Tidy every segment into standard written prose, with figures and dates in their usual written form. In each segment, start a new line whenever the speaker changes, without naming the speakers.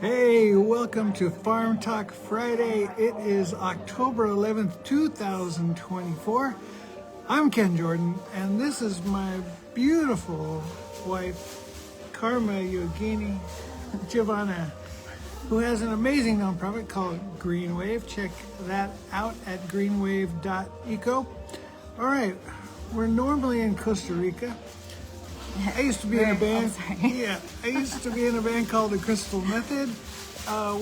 Hey, welcome to Farm Talk Friday. It is October 11th, 2024. I'm Ken Jordan, and this is my beautiful wife, Karma Yogini Giovanna, who has an amazing nonprofit called Greenwave. Check that out at greenwave.eco. All right, we're normally in Costa Rica. I used to be in a band. I used to be in a band called the Crystal Method.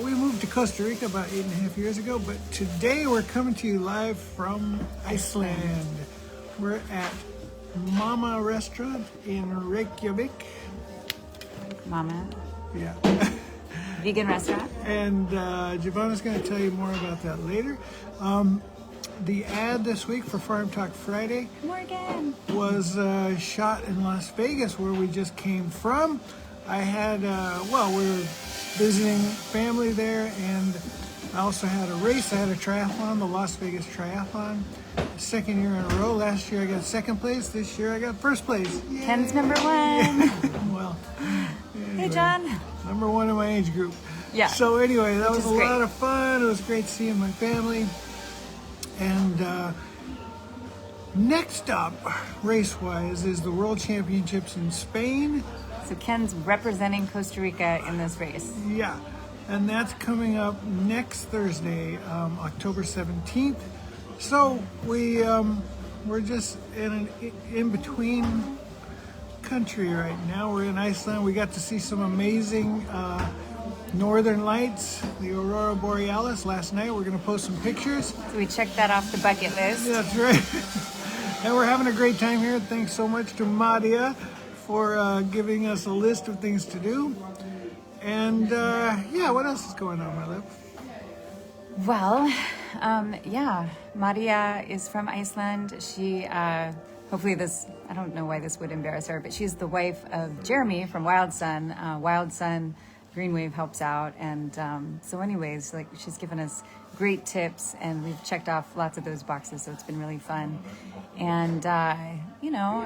We moved to Costa Rica about 8.5 years ago, but today we're coming to you live from Iceland. We're at Mama Restaurant in Reykjavik.
Mama.
Yeah.
Vegan restaurant.
And Giovanna's going to tell you more about that later. The ad this week for Farm Talk Friday
Morgan
was shot in Las Vegas, where we just came from. I had, we were visiting family there, and I also had a race. I had a triathlon, the Las Vegas Triathlon, second year in a row. Last year I got second place. This year I got first place. Yay!
Ken's number one.
Well, anyway,
Hey, John.
number one in my age group.
Yeah.
So anyway, that was a
great.
lot of fun. It was great seeing my family. And next up, race-wise, is the World Championships in Spain.
So Ken's representing Costa Rica in this race.
Yeah, and that's coming up next Thursday, October 17th. So we're just in an in-between country right now. We're in Iceland. We got to see some amazing northern lights, the Aurora Borealis, last night. We're going to post some pictures.
So we checked that off the bucket list.
That's right. And we're having a great time here. Thanks so much to Madia for giving us a list of things to do. And what else is going on, my love?
Well, Maria is from Iceland. She, hopefully this, I don't know why this would embarrass her, but she's the wife of Jeremy from Wild Sun. Wild Sun Greenwave helps out, and so anyways, like, she's given us great tips, and we've checked off lots of those boxes, so it's been really fun. And I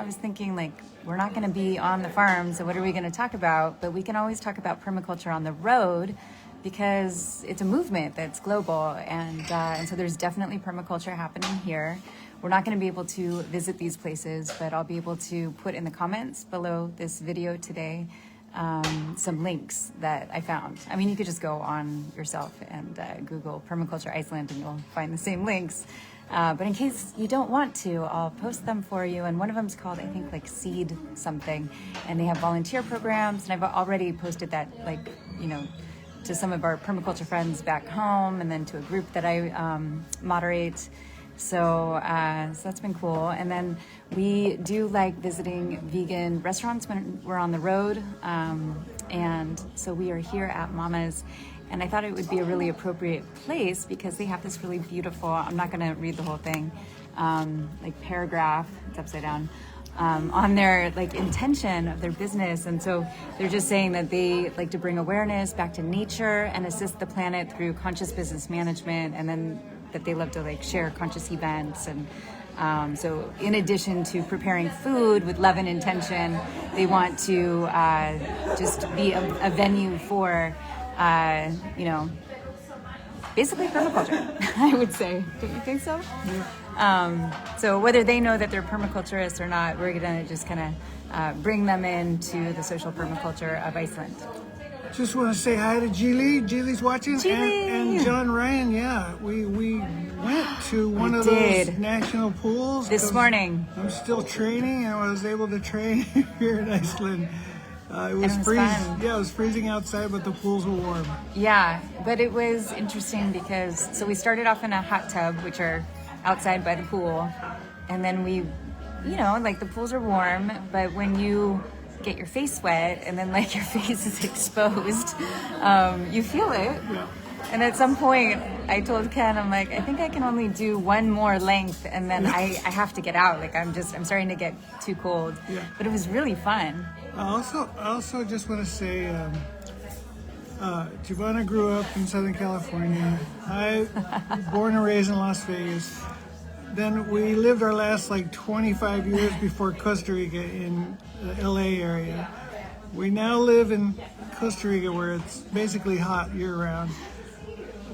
was thinking, like, we're not going to be on the farm, so what are we going to talk about? But we can always talk about permaculture on the road, because it's a movement that's global, and so there's definitely permaculture happening here. We're not going to be able to visit these places, but I'll be able to put in the comments below this video today some links that I found. I mean, you could just go on yourself and Google Permaculture Iceland and you'll find the same links. But in case you don't want to, I'll post them for you. And one of them is called, I think, like Seed something. And they have volunteer programs. And I've already posted that, to some of our permaculture friends back home, and then to a group that I moderate. So that's been cool. And then we do like visiting vegan restaurants when we're on the road. And so we are here at Mama's, and I thought it would be a really appropriate place because they have this really beautiful, I'm not going to read the whole thing, paragraph, it's upside down, on their intention of their business. And so they're just saying that they like to bring awareness back to nature and assist the planet through conscious business management, and then that they love to share conscious events. And so in addition to preparing food with love and intention, they want to just be a venue for basically permaculture, I would say. Don't you think so? Yeah. So whether they know that they're permaculturists or not, we're going to just kind of bring them into the social permaculture of Iceland.
Just want to say hi to Geely. Geely's watching.
Geely!
And John Ryan. Yeah, we went to one of those national pools
this morning.
I'm still training, and I was able to train here in Iceland. It was freezing. Yeah, it was freezing outside, but the pools were warm.
Yeah, but it was interesting because we started off in a hot tub, which are outside by the pool, and then we, the pools are warm, but when you get your face wet and then your face is exposed, you feel it.
Yeah.
And at some point I told Ken, I'm like, I think I can only do one more length and then I have to get out. I'm starting to get too cold.
Yeah.
But it was really fun.
I also just want to say, Giovanna grew up in Southern California. I born and raised in Las Vegas. Then we lived our last 25 years before Costa Rica in the LA area. We now live in Costa Rica where it's basically hot year round.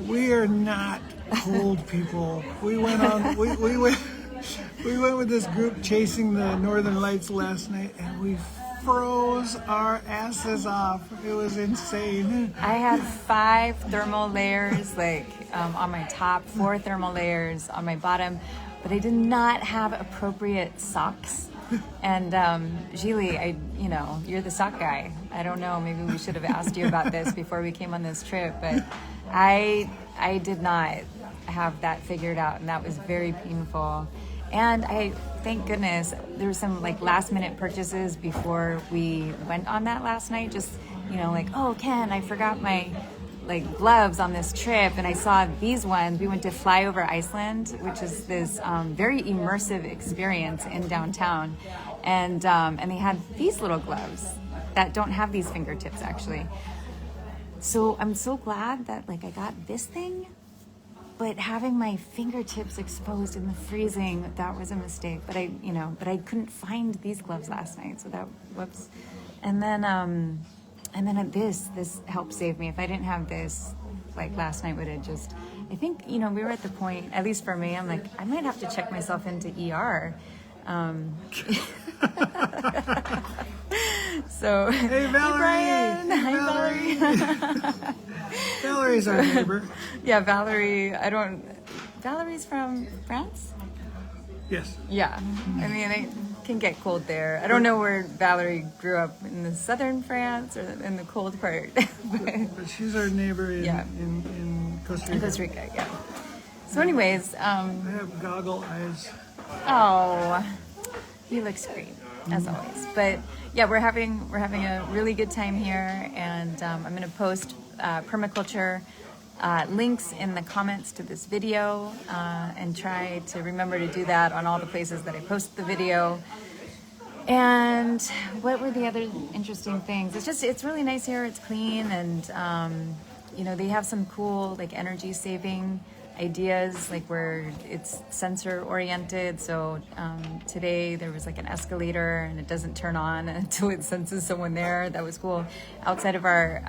We are not cold people. We went with this group chasing the Northern Lights last night, and we froze our asses off. It was insane.
I had 5 thermal layers, like on my top, 4 thermal layers on my bottom, but I did not have appropriate socks. And Gili, you're the sock guy. I don't know, maybe we should have asked you about this before we came on this trip, but I did not have that figured out, and that was very painful. And thank goodness, there were some like last minute purchases before we went on that last night. Just, like, oh, Ken, I forgot my like gloves on this trip, and I saw these ones. We went to Flyover Iceland, which is this very immersive experience in downtown, and they had these little gloves that don't have these fingertips actually. So I'm so glad that like I got this thing. But having my fingertips exposed in the freezing, that was a mistake. But I couldn't find these gloves last night, so whoops. And then this helped save me. If I didn't have this, like last night would have just, I think, we were at the point, at least for me, I'm like, I might have to check myself into ER. So,
hey, Valerie!
Hi, Valerie!
Valerie's our neighbor.
Yeah, Valerie, Valerie's from France?
Yes.
Yeah, I mean, it can get cold there. I don't know where Valerie grew up, in the southern France or in the cold part.
But she's our neighbor in Costa Rica.
In Costa Rica, yeah. So anyways.
I have goggle eyes.
Oh, he looks great, as always. But yeah, we're having a really good time here, and I'm going to post permaculture links in the comments to this video, and try to remember to do that on all the places that I post the video. And what were the other interesting things? It's really nice here. It's clean, and they have some cool like energy saving ideas, like where it's sensor oriented. So today there was like an escalator, and it doesn't turn on until it senses someone there. That was cool. Outside of our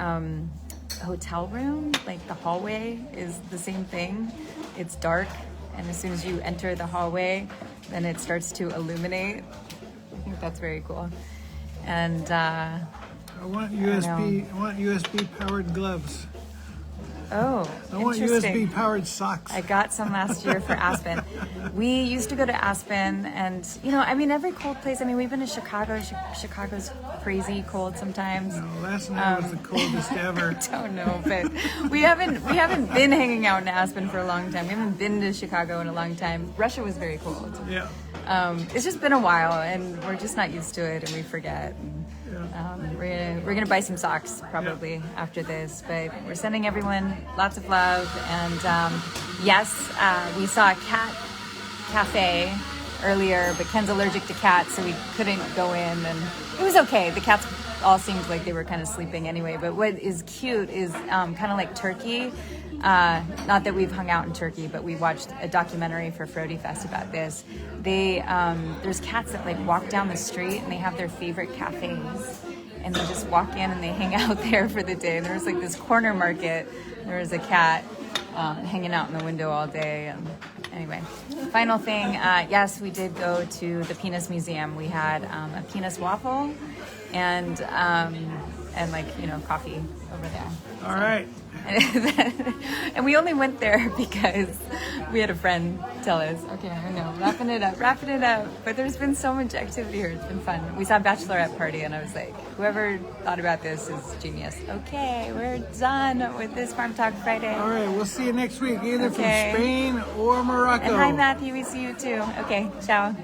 hotel room, like the hallway is the same thing. It's dark, and as soon as you enter the hallway, then it starts to illuminate. I think that's very cool. And
I want USB powered gloves.
Oh,
I want
interesting.
USB powered socks.
I got some last year for Aspen. We used to go to Aspen, and every cold place. We've been to Chicago. Chicago's crazy cold sometimes.
No, last night was the coldest ever.
I don't know, but we haven't been hanging out in Aspen for a long time. We haven't been to Chicago in a long time. Russia was very cold.
Yeah.
It's just been a while, and we're just not used to it, and we forget. We're gonna buy some socks probably after this, but we're sending everyone lots of love. And yes, we saw a cat cafe earlier, but Ken's allergic to cats, so we couldn't go in, and it was okay. The cats all seemed like they were kind of sleeping anyway. But what is cute is kind of like Turkey. Not that we've hung out in Turkey, but we watched a documentary for Frody Fest about this. There's cats that like walk down the street, and they have their favorite cafes, and they just walk in and they hang out there for the day. And there was like this corner market. There was a cat hanging out in the window all day. Anyway, final thing. Yes, we did go to the Penis Museum. We had a penis waffle and coffee over there.
All right.
And we only went there because we had a friend tell us, okay, I know, wrapping it up. But there's been so much activity here. It's been fun. We saw a bachelorette party, and I was like, whoever thought about this is genius. Okay, we're done with this Farm Talk Friday.
All right, we'll see you next week, either from Spain or Morocco.
And hi, Matthew. We see you too. Okay, ciao.